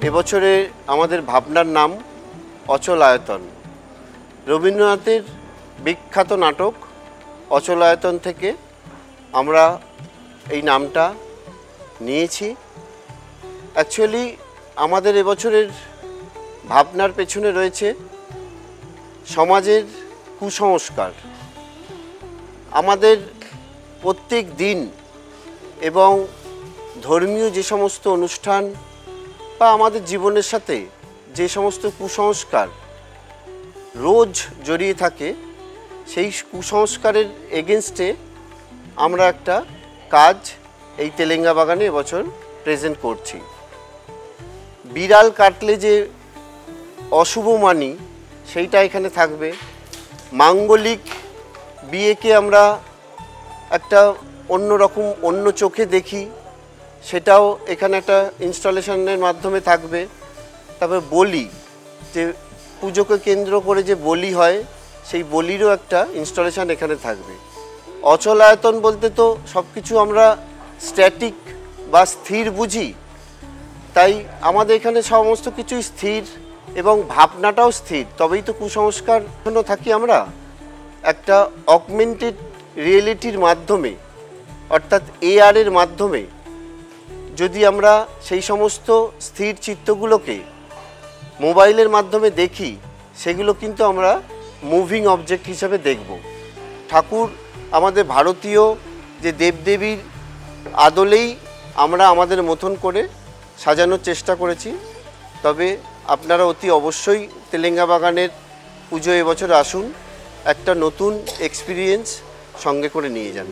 এবছরে আমাদের ভাবনার নাম অচলায়তন। রবীন্দ্রনাথের বিখ্যাত নাটক অচলায়তন থেকে আমরা এই নামটা নিয়েছি। অ্যাকচুয়ালি আমাদের এবছরের ভাবনার পেছনে রয়েছে সমাজের কুসংস্কার। আমাদের প্রত্যেক দিন এবং ধর্মীয় যে সমস্ত অনুষ্ঠান বা আমাদের জীবনের সাথে যে সমস্ত কুসংস্কার রোজ জড়িয়ে থাকে, সেই কুসংস্কারের এগেনস্টে আমরা একটা কাজ এই তেলেঙ্গা বাগানে এবছর প্রেজেন্ট করছি। বিড়াল কাটলে যে অশুভ মানি সেইটা এখানে থাকবে। মাঙ্গলিক বিয়েকে আমরা একটা অন্যরকম অন্য চোখে দেখি, সেটাও এখানে একটা ইনস্টলেশনের মাধ্যমে থাকবে। তারপরে বলি, যে পুজোকে কেন্দ্র করে যে বলি হয়, সেই বলিরও একটা ইনস্টলেশন এখানে থাকবে। অচলায়তন বলতে তো সব কিছু আমরা স্ট্যাটিক বা স্থির বুঝি, তাই আমাদের এখানে সমস্ত কিছুই স্থির এবং ভাবনাটাও স্থির, তবেই তো কুসংস্কার থাকি আমরা। একটা অগমেন্টেড রিয়েলিটির মাধ্যমে, অর্থাৎ AR এর মাধ্যমে যদি আমরা সেই সমস্ত স্থির চিত্রগুলোকে মোবাইলের মাধ্যমে দেখি, সেগুলো কিন্তু আমরা মুভিং অবজেক্ট হিসাবে দেখব। ঠাকুর আমাদের ভারতীয় যে দেবদেবীর আদলেই আমরা আমাদের মতন করে সাজানোর চেষ্টা করেছি। তবে আপনারা অতি অবশ্যই তেলেঙ্গা বাগানের পুজো এবছর আসুন, একটা নতুন এক্সপিরিয়েন্স সঙ্গে করে নিয়ে যান।